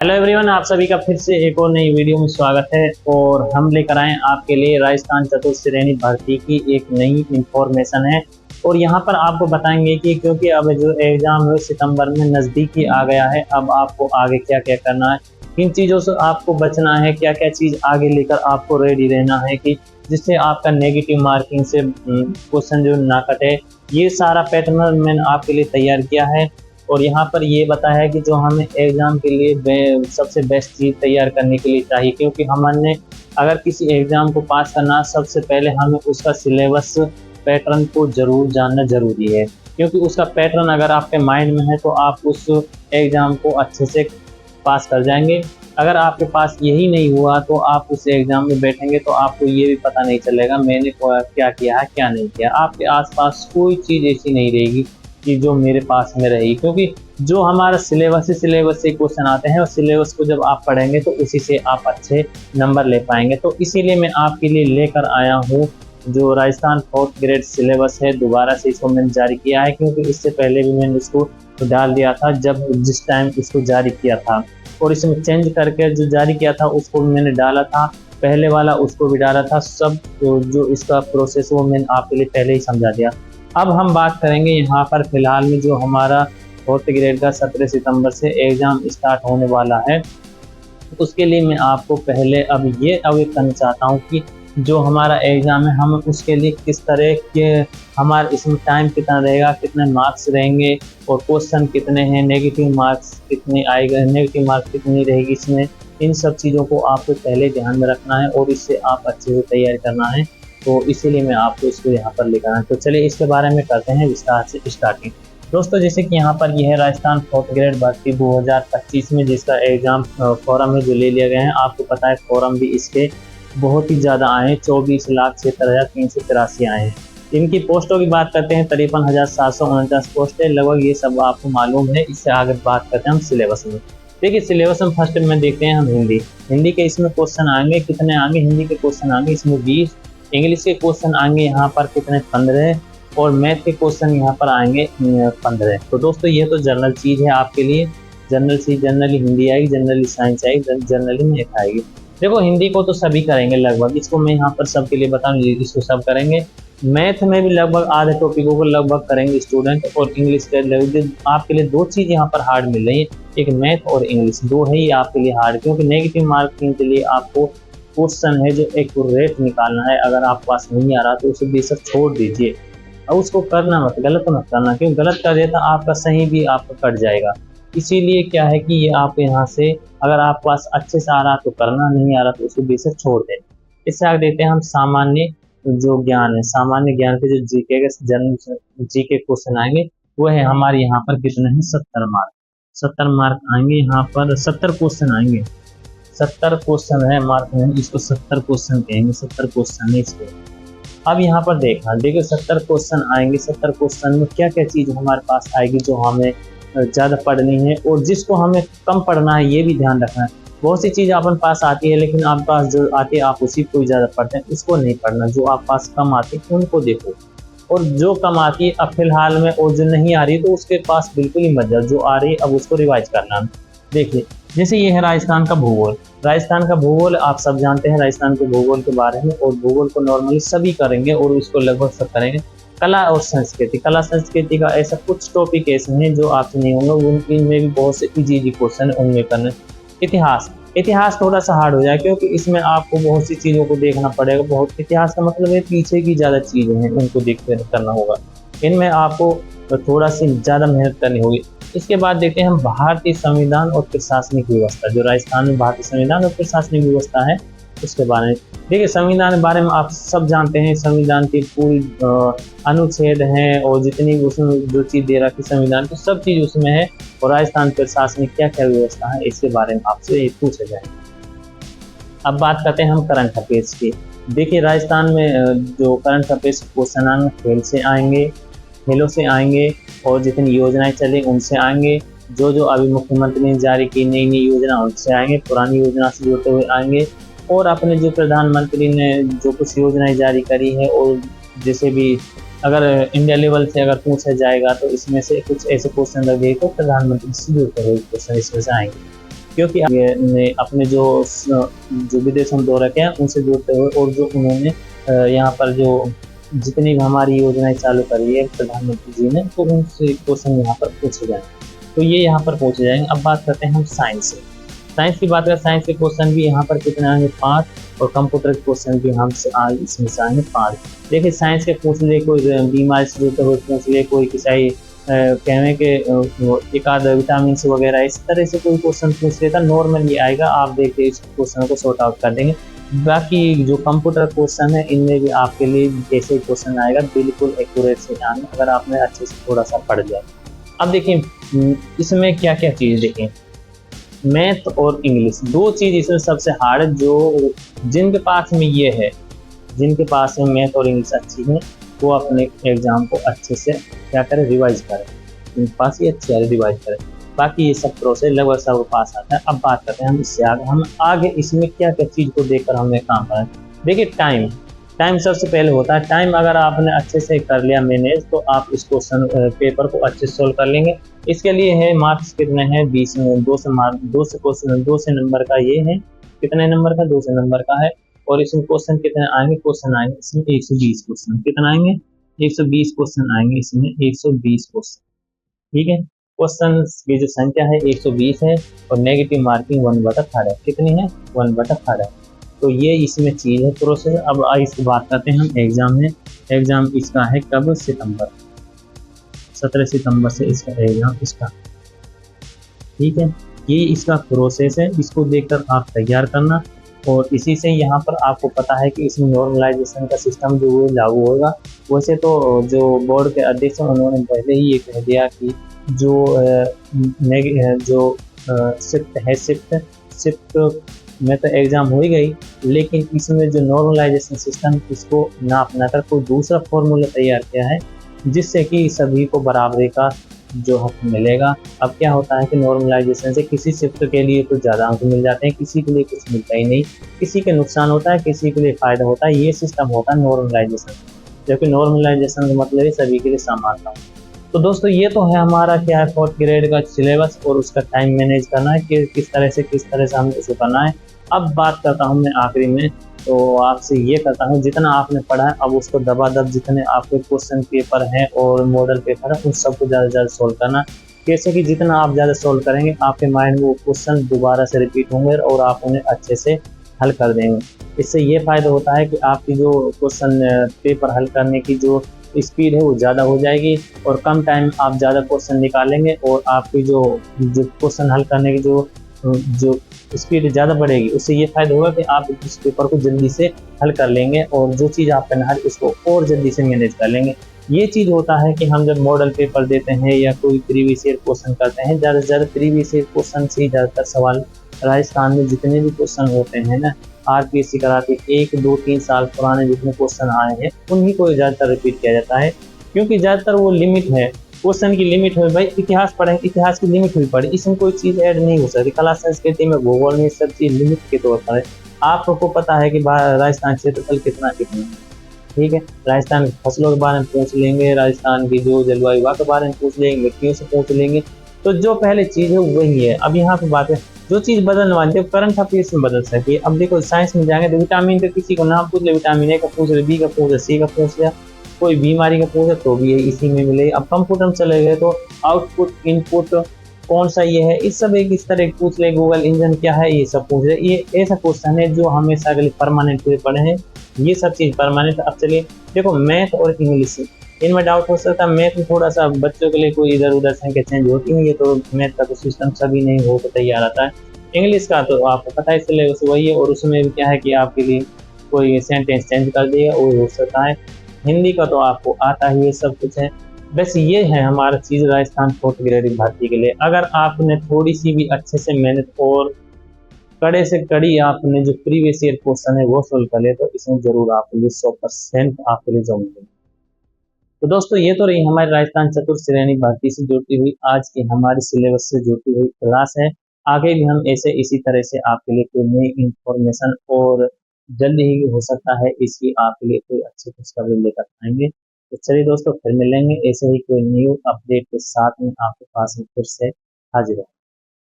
Hello everyone, आप सभी का फिर से एक और नई वीडियो में स्वागत है। और हम लेकर आए आपके लिए राजस्थान चतुर्श्रेणी भर्ती की एक नई इंफॉर्मेशन है। और यहाँ पर आपको बताएंगे कि क्योंकि अब जो एग्जाम है सितंबर में नज़दीक ही आ गया है, अब आपको आगे क्या क्या करना है, किन चीज़ों से आपको बचना है, क्या क्या चीज़ आगे लेकर आपको रेडी रहना है कि जिससे आपका नेगेटिव मार्किंग से क्वेश्चन जो ना कटे। ये सारा पैटर्न मैंने आपके लिए तैयार किया है। और यहाँ पर ये बताया है कि जो हमें एग्ज़ाम के लिए सबसे बेस्ट चीज़ तैयार करने के लिए चाहिए, क्योंकि हमने अगर किसी एग्ज़ाम को पास करना सबसे पहले हमें उसका सिलेबस पैटर्न को ज़रूर जानना ज़रूरी है। क्योंकि उसका पैटर्न अगर आपके माइंड में है तो आप उस एग्ज़ाम को अच्छे से पास कर जाएंगे। अगर आपके पास यही नहीं हुआ तो आप उस एग्ज़ाम में बैठेंगे तो आपको ये भी पता नहीं चलेगा मैंने क्या किया है क्या नहीं किया। आपके आसपास कोई चीज़ ऐसी नहीं रहेगी कि जो मेरे पास में रहेगी, क्योंकि जो हमारा सिलेबस से क्वेश्चन आते हैं और सिलेबस को जब आप पढ़ेंगे तो उसी से आप अच्छे नंबर ले पाएंगे। तो इसीलिए मैं आपके लिए लेकर आया हूँ जो राजस्थान 4th ग्रेड सिलेबस है। दोबारा से इसको मैंने जारी किया है, क्योंकि इससे पहले भी मैंने इसको डाल दिया था जिस टाइम इसको जारी किया था, और इसमें चेंज करके जो जारी किया था उसको भी मैंने डाला था, पहले वाला उसको भी डाला था। सब जो इसका प्रोसेस वो मैंने आपके लिए पहले ही समझा दिया। अब हम बात करेंगे यहाँ पर फिलहाल में जो हमारा 4th ग्रेड का 17 सितंबर से एग्ज़ाम स्टार्ट होने वाला है। उसके लिए मैं आपको पहले अब ये अवगत करना चाहता हूँ कि जो हमारा एग्ज़ाम है हम उसके लिए किस तरह के हमारा इसमें टाइम कितना रहेगा, कितने मार्क्स रहेंगे और क्वेश्चन कितने हैं, नेगेटिव मार्क्स कितने आएगा, नेगेटिव मार्क्स कितनी रहेगी इसमें। इन सब चीज़ों को आपको पहले ध्यान में रखना है और इससे आप अच्छे से तैयारी करना है। तो इसीलिए मैं आपको इसको यहाँ पर लेकर आया। तो चलिए इसके बारे में करते हैं विस्तार से स्टार्टिंग। दोस्तों, जैसे कि यहाँ पर यह है राजस्थान 4th ग्रेड भर्ती 2025 में जिसका एग्ज़ाम फॉरम है जो ले लिया गया है। आपको पता है फॉरम भी इसके बहुत ही ज़्यादा आए हैं, 24,76,383 आए हैं। इनकी पोस्टों की बात करते हैं 53,749 पोस्ट है लगभग, ये सब आपको मालूम है। इससे आगे बात करते हैं हम सिलेबस में। देखिए सिलेबस में फर्स्ट में देखते हैं हम हिंदी के इसमें क्वेश्चन आएंगे, कितने आएंगे हिंदी के क्वेश्चन आएंगे इसमें 20, इंग्लिश के क्वेश्चन आएंगे यहाँ पर कितने 15, और मैथ के क्वेश्चन यहाँ पर आएंगे 15। तो दोस्तों ये तो जनरल चीज़ है आपके लिए, जनरल चीज़, जनरली हिंदी आएगी, जनरली साइंस आएगी, जनरली मैथ आएगी। देखो हिंदी को तो सभी करेंगे लगभग, इसको मैं यहाँ पर सबके लिए बताऊँ, इसको सब करेंगे। मैथ में भी लगभग आधे टॉपिकों को लगभग करेंगे स्टूडेंट, और इंग्लिश के लगभग आपके लिए दो चीज़ यहाँ पर हार्ड मिल रही है, एक मैथ और इंग्लिश, दो है ये आपके लिए हार्ड, क्योंकि नेगेटिव मार्किंग के लिए आपको क्वेश्चन है जो एक्यूरेट निकालना है। अगर आप पास नहीं आ रहा तो उसे बेशक छोड़ दीजिए और उसको करना मत, गलत मत करना, क्योंकि गलत कर दिया तो आपका सही भी आपका कट जाएगा। इसीलिए क्या है कि ये आप यहाँ से अगर आप पास अच्छे से आ रहा तो करना, नहीं आ रहा तो उसे बेशक छोड़ दें। इससे आगे देखते हैं हम सामान्य जो ज्ञान है, सामान्य ज्ञान के जो जीके के जनरल जीके क्वेश्चन आएंगे वो है हमारे यहाँ पर कितने हैं 70 मार्क, 70 मार्क आएंगे। यहाँ पर 70 क्वेश्चन आएंगे, 70 क्वेश्चन है मार्क में, इसको 70 क्वेश्चन कहेंगे, 70 क्वेश्चन है इसको। अब यहाँ पर देखिए 70 क्वेश्चन आएंगे, 70 क्वेश्चन में क्या क्या चीज़ हमारे पास आएगी जो हमें ज़्यादा पढ़नी है और जिसको हमें कम पढ़ना है ये भी ध्यान रखना है। बहुत सी चीज़ अपन पास आती है लेकिन आप पास जो आती है आप उसी को ज़्यादा पढ़ते हैं, उसको नहीं पढ़ना। जो आप पास कम आती है उनको देखो, और जो कम आती है अब फिलहाल में और जो नहीं आ रही तो उसके पास बिल्कुल ही मत जाओ, जो आ रही है अब उसको रिवाइज करना। देखिए जैसे ये है राजस्थान का भूगोल। राजस्थान का भूगोल आप सब जानते हैं राजस्थान के भूगोल के बारे में, और भूगोल को नॉर्मली सभी करेंगे और इसको लगभग सब करेंगे। कला और संस्कृति, कला संस्कृति का ऐसा कुछ टॉपिक ऐसे हैं जो आपसे नहीं होंगे, उनमें भी बहुत से इजी क्वेश्चन है उनमें करने। इतिहास, इतिहास थोड़ा सा हार्ड हो जाए क्योंकि इसमें आपको बहुत सी चीज़ों को देखना पड़ेगा। बहुत इतिहास का मतलब है पीछे की ज़्यादा चीज़ें हैं उनको देखते करना होगा, इनमें आपको थोड़ा सी ज़्यादा मेहनत करनी होगी। इसके बाद देखते हैं हम भारतीय संविधान और प्रशासनिक व्यवस्था। जो राजस्थान में भारतीय संविधान और प्रशासनिक व्यवस्था है उसके बारे में देखिए। संविधान के बारे में आप सब जानते हैं, संविधान की पूरी अनुच्छेद हैं और जितनी उसमें जो चीज़ दे रखी संविधान की सब चीज़ उसमें है। और राजस्थान प्रशासनिक क्या क्या व्यवस्था है इसके बारे में आपसे पूछा जाए। अब बात करते हैं हम करंट अफेयर्स की। देखिए राजस्थान में जो करंट अफेयर्स क्वेश्चन आएंगे खेल से आएंगे, खेलों से आएंगे, और जितनी योजनाएं चली उनसे आएंगे, जो अभी मुख्यमंत्री ने जारी की नई नई योजना उनसे आएंगे, पुरानी योजना से जुड़ते हुए आएंगे, और अपने जो प्रधानमंत्री ने जो कुछ योजनाएं जारी करी है, और जैसे भी अगर इंडिया लेवल से अगर पूछा जाएगा तो इसमें से कुछ ऐसे क्वेश्चन लगे तो प्रधानमंत्री से जुड़ते हुए क्वेश्चन इसमें से आएंगे। क्योंकि अपने जो विदेशों में दौरा किया उनसे जुड़ते हुए और जो उन्होंने यहाँ पर जो जितनी भी हमारी योजनाएं चालू करी है प्रधानमंत्री जी ने, तो उनसे क्वेश्चन यहाँ पर पूछे जाएंगे। तो ये यहाँ पर पूछे जाएंगे। अब बात करते हैं हम साइंस से। साइंस की बात करें, साइंस के क्वेश्चन भी यहाँ पर कितने आएंगे, 5, और कंप्यूटर के क्वेश्चन भी हम इसमें से आएंगे 5। देखिए साइंस के पूछ ले, कोई बीमारी से जुड़ते हुए पूछ ले, कोई किसी कहने के एक आध विटामिन वगैरह इस तरह से कोई क्वेश्चन पूछ लेता, नॉर्मल ये आएगा, आप देखिए इस क्वेश्चन को सॉर्ट आउट कर देंगे। बाकी जो कंप्यूटर क्वेश्चन है इनमें भी आपके लिए ऐसे क्वेश्चन आएगा, बिल्कुल एक्यूरेट से आएंगे अगर आपने अच्छे से थोड़ा सा पढ़ लिया। अब देखिए इसमें क्या क्या चीज़ देखें, मैथ और इंग्लिश, 2 चीज़ इसमें सबसे हार्ड, जो जिनके पास में ये है, जिनके पास में मैथ और इंग्लिश अच्छी है, वो अपने एग्जाम को अच्छे से क्या करें, रिवाइज करें, जिनके पास ये अच्छी है रिवाइज करें। बाकी ये सब प्रोसेस लगभग सब पास आता है। अब बात करते हैं हम इससे आगे, हम आगे इसमें क्या क्या चीज़ को देखकर हमें काम करें। देखिए टाइम सबसे पहले होता है। टाइम अगर आपने अच्छे से कर लिया मैनेज, तो आप इस क्वेश्चन पेपर को अच्छे से सोल्व कर लेंगे। इसके लिए है मार्क्स कितने हैं, 20 में 2 से मार्क, 2 से नंबर का ये है, कितने नंबर का, 2 से नंबर का है। और इसमें क्वेश्चन कितने आएंगे, क्वेश्चन आएंगे इसमें 120 क्वेश्चन, कितना आएंगे, 120 क्वेश्चन आएंगे इसमें, 120 क्वेश्चन, ठीक है। क्वेश्चन की जो संख्या है 120 है, और नेगेटिव मार्किंग 1/3 है, कितनी है, 1/3 है। तो ये इसमें चीज़ है प्रोसेस। अब इसकी बात करते हैं हम एग्जाम है। एग्जाम इसका है कब, सितंबर, 17 सितंबर से इसका एग्जाम स्टार्ट, ठीक है। ये इसका प्रोसेस है, इसको देखकर आप तैयार करना। और इसी से यहाँ पर आपको पता है कि इसमें नॉर्मलाइजेशन का सिस्टम जो है लागू होगा। वैसे तो जो बोर्ड के अध्यक्ष हैं उन्होंने पहले ही ये कह दिया कि जो शिफ्ट में तो एग्ज़ाम हो ही गई, लेकिन इसमें जो नॉर्मलाइजेशन सिस्टम, इसको ना अपनाकर कोई दूसरा फॉर्मूला तैयार किया है, जिससे कि सभी को बराबरी का जो हक मिलेगा। अब क्या होता है कि नॉर्मलाइजेशन से किसी शिफ्ट के लिए कुछ ज़्यादा अंक मिल जाते हैं, किसी के लिए कुछ मिलता ही नहीं, किसी के नुकसान होता है, किसी के लिए फ़ायदा होता है। ये सिस्टम होता है नॉर्मलाइजेशन, जबकि नॉर्मलाइजेशन का मतलब है सभी के लिए समान था। तो दोस्तों ये तो है हमारा क्या है 4th ग्रेड का सिलेबस, और उसका टाइम मैनेज करना है कि किस तरह से हमें इसे करना है। अब बात करता हूँ मैं आखिरी में, तो आपसे ये करता हूँ जितना आपने पढ़ा है अब उसको दबादब जितने आपके क्वेश्चन पेपर हैं और मॉडल पेपर है उन सबको ज़्यादा से ज़्यादा सोल्व करना। कैसे कि जितना आप ज़्यादा सोल्व करेंगे आपके माइंड में वो क्वेश्चन दोबारा से रिपीट होंगे और आप उन्हें अच्छे से हल कर देंगे। इससे ये फ़ायदा होता है कि आपकी जो क्वेश्चन पेपर हल करने की जो स्पीड है वो ज़्यादा हो जाएगी, और कम टाइम आप ज़्यादा क्वेश्चन निकालेंगे, और आपकी जो क्वेश्चन हल करने की जो स्पीड ज़्यादा बढ़ेगी। उससे ये फ़ायदा होगा कि आप इस पेपर को जल्दी से हल कर लेंगे, और जो चीज़ आप करना है उसको और जल्दी से मैनेज कर लेंगे। ये चीज़ होता है कि हम जब मॉडल पेपर देते हैं या कोई प्रीवियस ईयर क्वेश्चन करते हैं, ज़्यादा से ज़्यादा प्रीवियस ईयर क्वेश्चन से ही ज़्यादातर सवाल राजस्थान में जितने भी क्वेश्चन होते हैं ना, आरपीएससी कराती 1, 2, 3 साल पुराने जितने क्वेश्चन आए हैं उन्हीं को ज़्यादातर रिपीट किया जाता है, क्योंकि ज़्यादातर वो लिमिट है, क्वेश्चन की लिमिट है। भाई इतिहास पढ़ें, इतिहास की लिमिट भी पढ़े, इसमें कोई चीज़ ऐड नहीं हो सकती। कला संस्कृति में, भूगोल में सब चीज़ लिमिट के तौर पर है। आपको पता है कि राजस्थान क्षेत्रफल कितना है, ठीक है। राजस्थान की फसलों के बारे में पूछ लेंगे, राजस्थान की जो जलवायु के बारे में पूछ लेंगे, मिट्टियों से पूछ लेंगे। तो जो पहले चीज़ है वही है। अब यहाँ पे बात है जो चीज़ बदलने वाली है करंट अफेयर्स में बदल सकती है। अब देखो साइंस में जाएंगे तो विटामिन का किसी को नाम पूछ ले, विटामिन ए का पूछ ले, बी का पूछ ले, सी का पूछ लिया, कोई बीमारी का पूछे तो भी इसी में मिलेगी। अब कंप्यूटर में चले गए तो आउटपुट इनपुट कौन सा ये है, इस सब एक इस तरह पूछ ले, गूगल इंजन क्या है ये सब पूछ ले। ये ऐसा क्वेश्चन है जो हमेशा के लिए परमानेंट हुए पड़े हैं, ये सब चीज़ परमानेंट। अब चलिए देखो मैथ और इंग्लिश इनमें डाउट हो सकता है। मैथ में थोड़ा सा बच्चों के लिए कोई इधर उधर संख्या चेंज होती है, ये तो मैथ का तो सिस्टम सभी नहीं हो तैयार आता है। इंग्लिश का तो आपको पता है सिलेबस वही है, और उसमें भी क्या है कि आपके लिए कोई सेंटेंस चेंज कर दिया वो हो सकता है। हिंदी का तो आपको आता ही ये सब कुछ है। बस ये है हमारा चीज़ राजस्थान 4th ग्रेड भर्ती के लिए। अगर आपने थोड़ी सी भी अच्छे से मेहनत और कड़े से कड़ी आपने जो प्रीवियस ईयर क्वेश्चन है वो सोल्व कर ले, तो इसमें जरूर आपके लिए 100% आपके लिए जॉब मिलेगी। तो दोस्तों ये तो रही हमारी राजस्थान चतुर्थ श्रेणी भर्ती से जुड़ती हुई आज की हमारी सिलेबस से जुड़ती हुई क्लास है। आगे भी हम ऐसे इसी तरह से आपके लिए कोई नई इंफॉर्मेशन और जल्दी ही हो सकता है इसकी आपके लिए कोई अच्छी खुशखबरी लेकर आएंगे। तो चलिए दोस्तों फिर मिलेंगे ऐसे ही कोई न्यू अपडेट के साथ में आपके पास में फिर से हाजिर है।